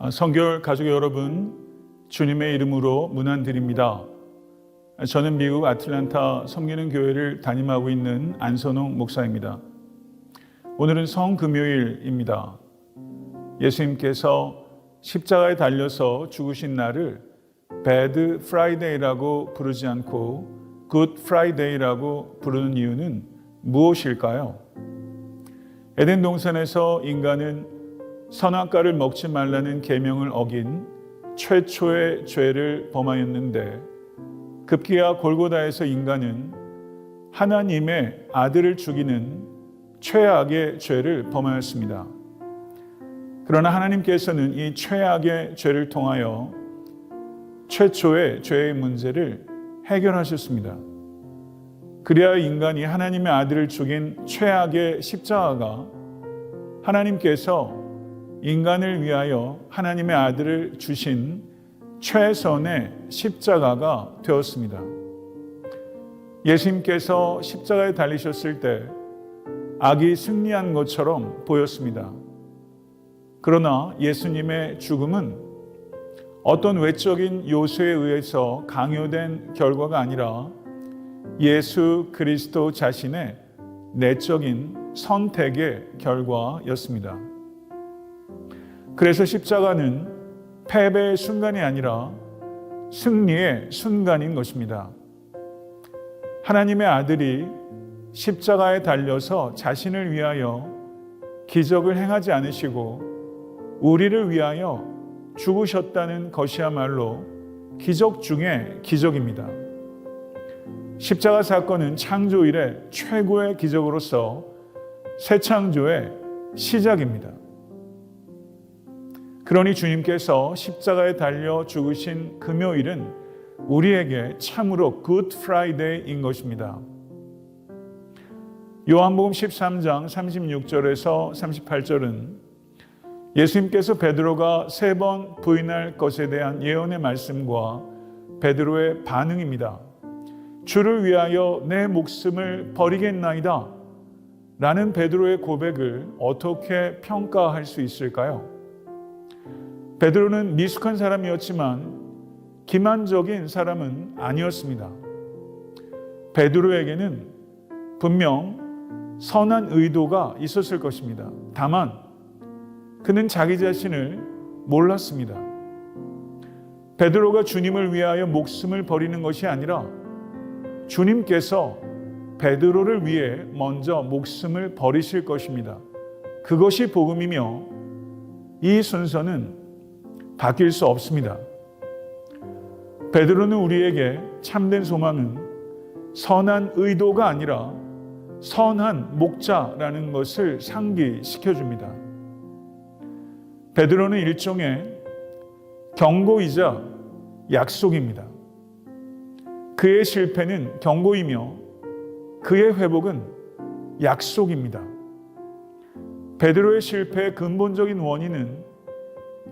성결 가족 여러분, 주님의 이름으로 문안드립니다. 저는 미국 아틀란타 섬기는 교회를 담임하고 있는 안선홍 목사입니다. 오늘은 성금요일입니다. 예수님께서 십자가에 달려서 죽으신 날을 배드 프라이데이라고 부르지 않고 굿 프라이데이라고 부르는 이유는 무엇일까요? 에덴 동산에서 인간은 선악과를 먹지 말라는 계명을 어긴 최초의 죄를 범하였는데, 급기야 골고다에서 인간은 하나님의 아들을 죽이는 최악의 죄를 범하였습니다. 그러나 하나님께서는 이 최악의 죄를 통하여 최초의 죄의 문제를 해결하셨습니다. 그래야 인간이 하나님의 아들을 죽인 최악의 십자가가 하나님께서 인간을 위하여 하나님의 아들을 주신 최선의 십자가가 되었습니다. 예수님께서 십자가에 달리셨을 때 악이 승리한 것처럼 보였습니다. 그러나 예수님의 죽음은 어떤 외적인 요소에 의해서 강요된 결과가 아니라 예수 그리스도 자신의 내적인 선택의 결과였습니다. 그래서 십자가는 패배의 순간이 아니라 승리의 순간인 것입니다. 하나님의 아들이 십자가에 달려서 자신을 위하여 기적을 행하지 않으시고 우리를 위하여 죽으셨다는 것이야말로 기적 중의 기적입니다. 십자가 사건은 창조 이래 최고의 기적으로서 새 창조의 시작입니다. 그러니 주님께서 십자가에 달려 죽으신 금요일은 우리에게 참으로 굿 프라이데이인 것입니다. 요한복음 13장 36절에서 38절은 예수님께서 베드로가 3번 부인할 것에 대한 예언의 말씀과 베드로의 반응입니다. 주를 위하여 내 목숨을 버리겠나이다 라는 베드로의 고백을 어떻게 평가할 수 있을까요? 베드로는 미숙한 사람이었지만 기만적인 사람은 아니었습니다. 베드로에게는 분명 선한 의도가 있었을 것입니다. 다만 그는 자기 자신을 몰랐습니다. 베드로가 주님을 위하여 목숨을 버리는 것이 아니라 주님께서 베드로를 위해 먼저 목숨을 버리실 것입니다. 그것이 복음이며 이 순서는 바뀔 수 없습니다. 베드로는 우리에게 참된 소망은 선한 의도가 아니라 선한 목자라는 것을 상기시켜줍니다. 베드로는 일종의 경고이자 약속입니다. 그의 실패는 경고이며 그의 회복은 약속입니다. 베드로의 실패의 근본적인 원인은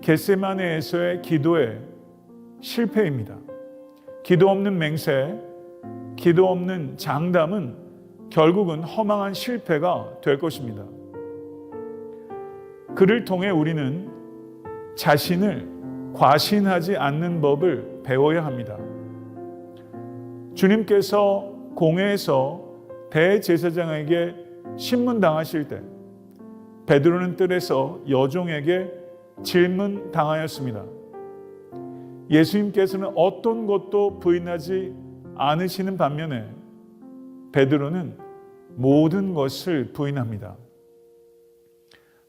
겟세마네에서의 기도의 실패입니다. 기도 없는 맹세, 기도 없는 장담은 결국은 허망한 실패가 될 것입니다. 그를 통해 우리는 자신을 과신하지 않는 법을 배워야 합니다. 주님께서 공회에서 대제사장에게 신문당하실 때 베드로는 뜰에서 여종에게 질문당하였습니다. 예수님께서는 어떤 것도 부인하지 않으시는 반면에 베드로는 모든 것을 부인합니다.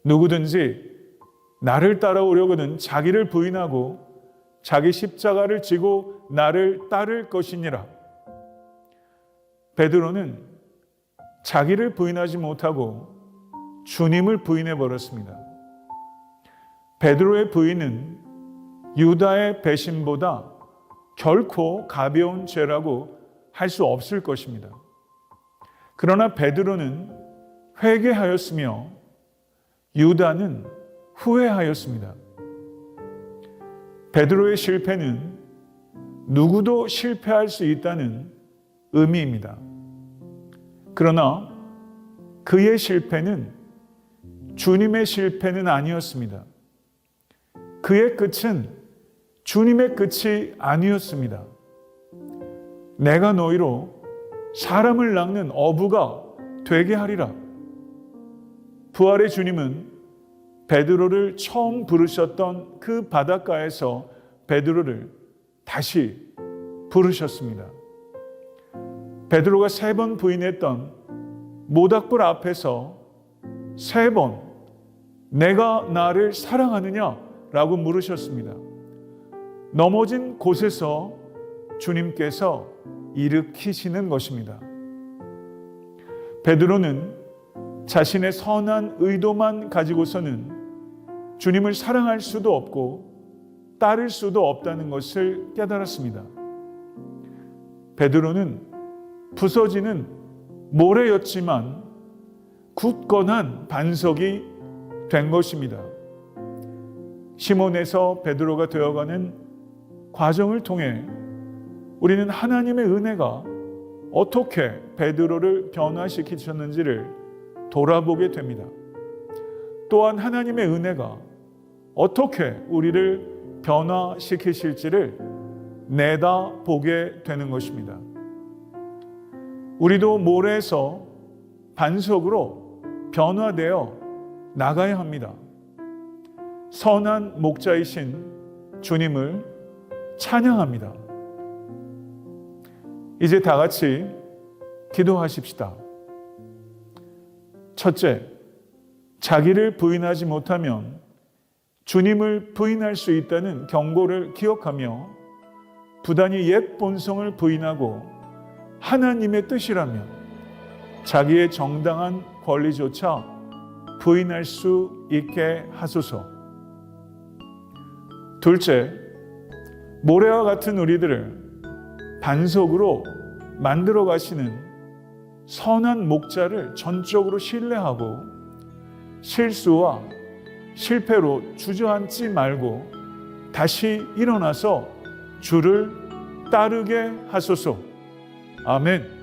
누구든지 나를 따라오려거든 자기를 부인하고 자기 십자가를 지고 나를 따를 것이니라. 베드로는 자기를 부인하지 못하고 주님을 부인해 버렸습니다. 베드로의 부인은 유다의 배신보다 결코 가벼운 죄라고 할 수 없을 것입니다. 그러나 베드로는 회개하였으며 유다는 후회하였습니다. 베드로의 실패는 누구도 실패할 수 있다는 의미입니다. 그러나 그의 실패는 주님의 실패는 아니었습니다. 그의 끝은 주님의 끝이 아니었습니다. 내가 너희로 사람을 낚는 어부가 되게 하리라. 부활의 주님은 베드로를 처음 부르셨던 그 바닷가에서 베드로를 다시 부르셨습니다. 베드로가 3번 부인했던 모닥불 앞에서 3번 내가 나를 사랑하느냐라고 물으셨습니다. 넘어진 곳에서 주님께서 일으키시는 것입니다. 베드로는 자신의 선한 의도만 가지고서는 주님을 사랑할 수도 없고 따를 수도 없다는 것을 깨달았습니다. 베드로는 부서지는 모래였지만 굳건한 반석이 된 것입니다. 시몬에서 베드로가 되어가는 과정을 통해 우리는 하나님의 은혜가 어떻게 베드로를 변화시키셨는지를 돌아보게 됩니다. 또한 하나님의 은혜가 어떻게 우리를 변화시키실지를 내다보게 되는 것입니다. 우리도 모래에서 반석으로 변화되어 나가야 합니다. 선한 목자이신 주님을 찬양합니다. 이제 다 같이 기도하십시다. 첫째, 자기를 부인하지 못하면 주님을 부인할 수 있다는 경고를 기억하며 부단히 옛 본성을 부인하고 하나님의 뜻이라면 자기의 정당한 권리조차 부인할 수 있게 하소서. 둘째, 모래와 같은 우리들을 반석으로 만들어 가시는 선한 목자를 전적으로 신뢰하고 실수와 실패로 주저앉지 말고 다시 일어나서 주를 따르게 하소서. 아멘.